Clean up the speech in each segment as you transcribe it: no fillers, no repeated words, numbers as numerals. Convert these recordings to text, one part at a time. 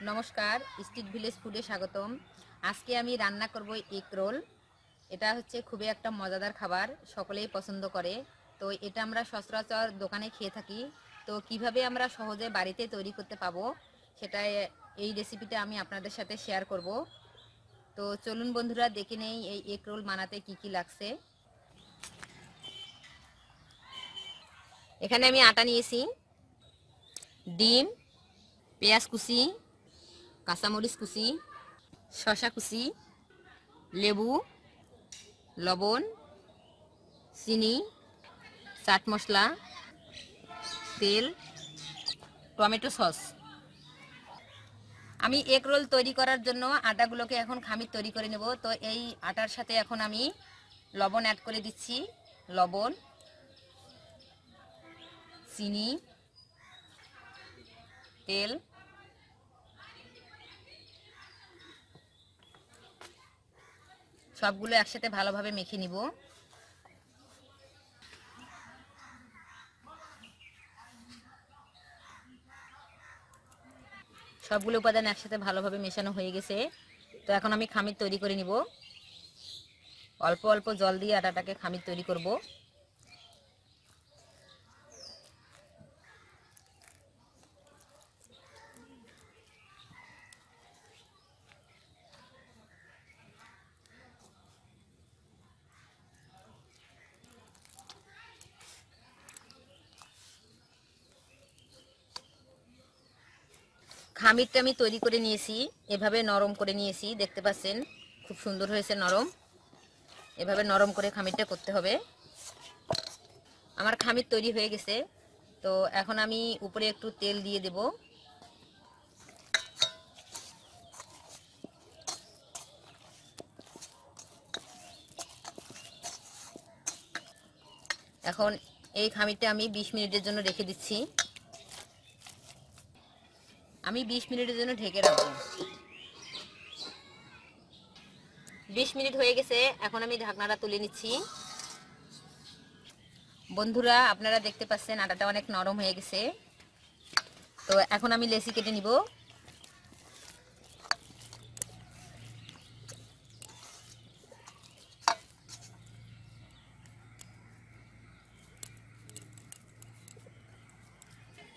নমস্কার, street village ফুডে স্বাগতম। আজকে আমি রান্না করব এগ রোল। এটা হচ্ছে খুবই একটা মজাদার খাবার, সকলেই পছন্দ করে। তো এটা আমরা সচরাচর দোকানে খেয়ে থাকি। তো কিভাবে আমরা সহজে বাড়িতে তৈরি করতে পাবো সেটা এই রেসিপিটা আমি আপনাদের সাথে শেয়ার করব। তো চলুন বন্ধুরা, দেখে নেই এই এগ রোল বানাতে কি কি লাগছে। এখানে আমি আটা নিয়েছি, ডিম, পেঁয়াজ কুচি, কাঁচামরিচ কুচি, শসা কুচি, লেবু, লবণ, চিনি, চাট মশলা, তেল, টমেটো সস। আমি এগ রোল তৈরি করার জন্য আটাগুলোকে এখন খামির তৈরি করে নেব। তো এই আটার সাথে এখন আমি লবণ অ্যাড করে দিচ্ছি। লবণ, চিনি, তেল, সবগুলো একসাথে ভালোভাবে মেখে নিব। সবগুলো উপাদান একসাথে ভালোভাবে মেশানো হয়ে গেছে। তো এখন আমি খামির তৈরি করে নিব। অল্প অল্প জল দিয়ে আটাটাকে খামির তৈরি করব। খামিরটা আমি তৈরি করে নিয়েছি, এভাবে নরম করে নিয়েছি, দেখতে পাচ্ছেন খুব সুন্দর হয়েছে নরম। এভাবে নরম করে খামিরটা করতে হবে। আমার খামির তৈরি হয়ে গেছে। তো এখন আমি উপরে একটু তেল দিয়ে দেব। এখন এই খামিরটা আমি 20 মিনিটের জন্য রেখে দিচ্ছি। আমি 20 মিনিটের জন্য ঢেকে রাখবো। 20 মিনিট হয়ে গেছে, এখন আমি ঢাকনাটা তুলে নিচ্ছি। বন্ধুরা, আপনারা দেখতে পাচ্ছেন আটাটা অনেক নরম হয়ে গেছে। তো এখন আমি লেচি কেটে নিব।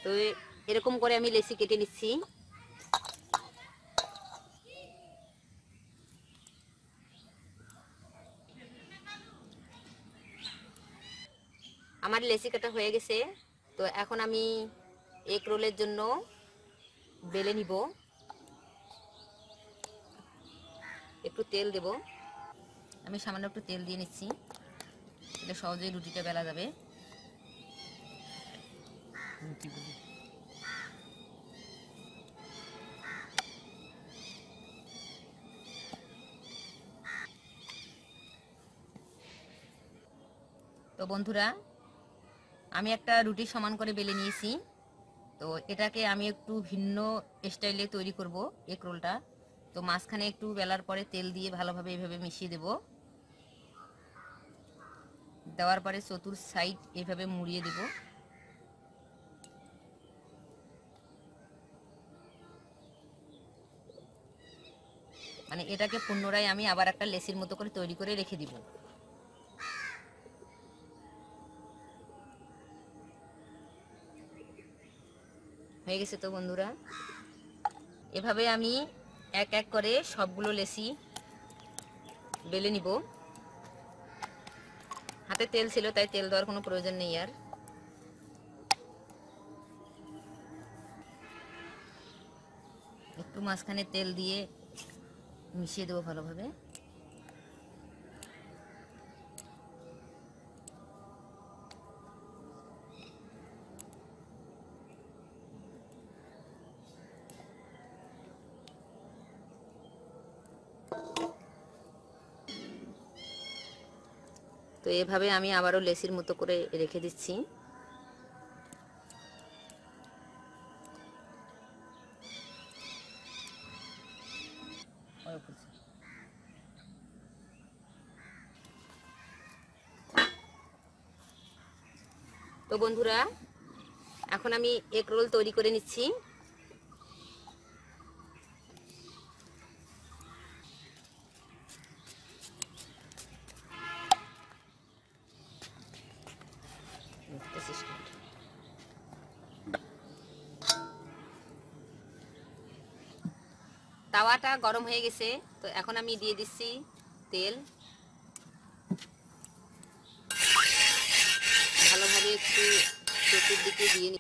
তো এরকম করে আমি লেচি কেটে নিচ্ছি। আমার লেচি কাটা হয়ে গেছে। তো এখন আমি এগ রোলের জন্য বেলে নিব। একটু তেল দেব। আমি সামান্য একটু তেল দিয়ে নিচ্ছি, এটা সহজেই রুটিটা বেলা যাবে। তো বন্ধুরা, আমি একটা রুটি সমান করে বেলে নিয়েছি। তো এটাকে আমি একটু ভিন্ন স্টাইলে তৈরি করব এগ রোলটা। তো মাঝখানে একটু বেলার পরে তেল দিয়ে ভালোভাবে এভাবে মিশিয়ে দেব। দেওয়ার পরে চতুর সাইড এভাবে মুড়িয়ে দেব। মানে এটাকে পুনরায় আমি আবার একটা লেসির মতো করে তৈরি করে রেখে দিব। হয়ে গেছে তো বন্ধুরা, এভাবে আমি এক এক করে সবগুলো লেসি বেলে নিব। হাতে তেল ছিল তাই তেল দেওয়ার কোনো প্রয়োজন নেই আর। একটু মাঝখানে তেল দিয়ে মিশিয়ে দেবো ভালোভাবে। তো এভাবে আমি আবারও লেসির মতো করে রেখে দিচ্ছি। তো বন্ধুরা, এখন আমি এগ রোল তৈরি করে নিচ্ছি। তাওয়াটা গরম হয়ে গেছে, তো এখন আমি দিয়ে দিচ্ছি তেল। ভালোভাবে একটু চতুর্দিকে দিয়ে নি।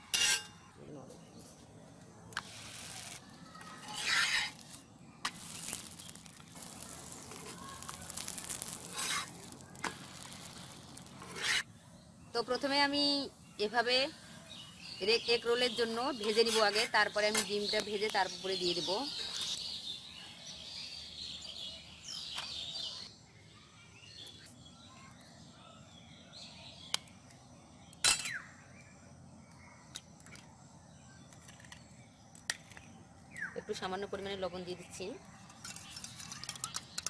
তো প্রথমে আমি এভাবে এগ রোলের জন্য ভেজে নিব আগে, তারপরে আমি ডিমটা ভেজে তার উপরে দিয়ে দেব। একটু সামান্য পরিমাণে লবণ দিয়ে দিচ্ছি,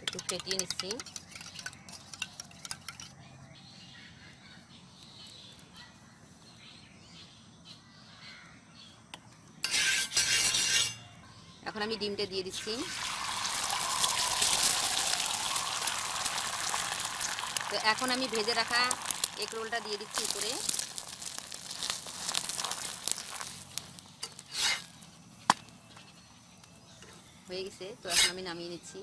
একটু ফেটিয়ে নিচ্ছি। এখন আমি ডিমটা দিয়ে দিচ্ছি। তো এখন আমি ভেজে রাখা এগ রোলটা দিয়ে দিচ্ছি উপরে। হয়ে গেছে, তো এখন আমি নামিয়ে নিচ্ছি।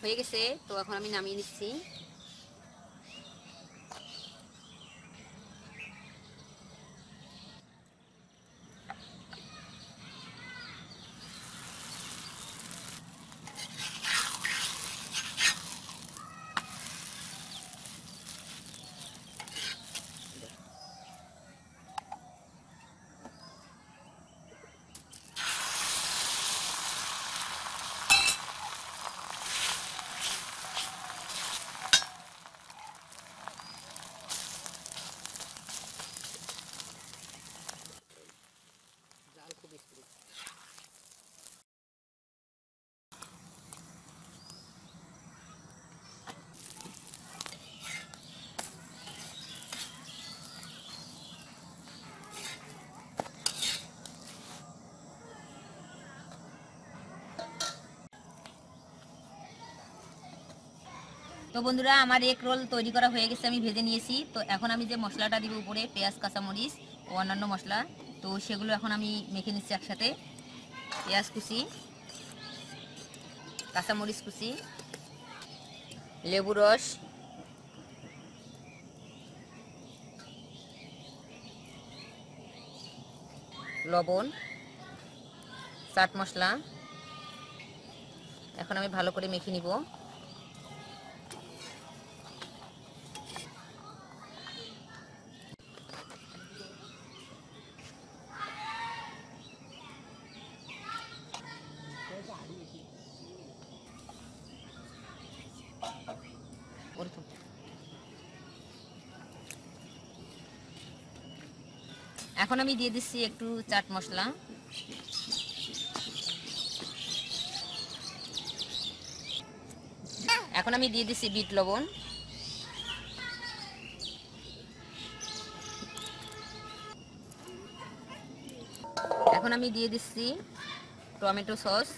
হয়ে গেছে, তো এখন আমি নামিয়ে নিচ্ছি। তো বন্ধুরা, আমার এগ রোল তৈরি করা হয়ে গেছে, আমি ভেজে নিয়েছি। তো এখন আমি যে মশলাটা দিব উপরে, পেঁয়াজ, কাঁচামরিচ ও অন্যান্য মশলা, তো সেগুলো এখন আমি মেখে নিচ্ছি একসাথে। পেঁয়াজ কুচি, কাঁচামরিচ কুচি, লেবু রস, লবণ, চাট মশলা, এখন আমি ভালো করে মেখে নিব। এখন আমি দিয়ে দিচ্ছি একটু চাট মশলা। এখন আমি দিয়ে দিচ্ছি বিট লবণ। এখন আমি দিয়ে দিচ্ছি টমেটো সস।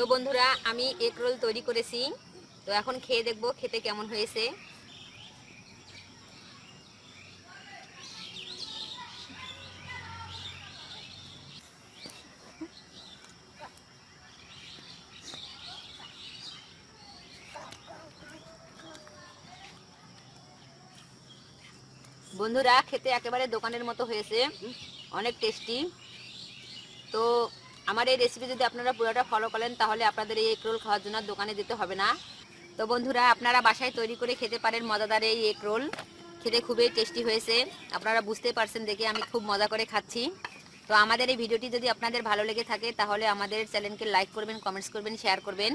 তো বন্ধুরা আমি এগ রোল তৈরি করেছি, তো এখন খেয়ে দেখবো খেতে কেমন হয়েছে। বন্ধুরা খেতে একেবারে দোকানের মতো হয়েছে, অনেক টেস্টি। তো আমার এই রেসিপি যদি আপনারা পুরোটা ফলো করেন তাহলে আপনাদের এই এগ রোল খাওয়ার জন্য দোকানে যেতে হবে না। তো বন্ধুরা আপনারা বাসায় তৈরি করে খেতে পারেন মজাদার এই এগ রোল, খেতে খুবই টেস্টি হয়েছে। আপনারা বুঝতে পারছেন দেখে আমি খুব মজা করে খাচ্ছি। তো আমাদের এই ভিডিওটি যদি আপনাদের ভালো লেগে থাকে তাহলে আমাদের চ্যানেলকে লাইক করবেন, কমেন্টস করবেন, শেয়ার করবেন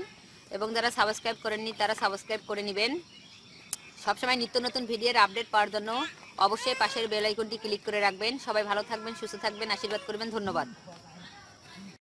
এবং যারা সাবস্ক্রাইব করেননি তারা সাবস্ক্রাইব করে নেবেন। সবসময় নিত্য নতুন ভিডিওর আপডেট পাওয়ার জন্য অবশ্যই পাশের বেল আইকনটি ক্লিক করে রাখবেন। সবাই ভালো থাকবেন, সুস্থ থাকবেন, আশীর্বাদ করবেন। ধন্যবাদ।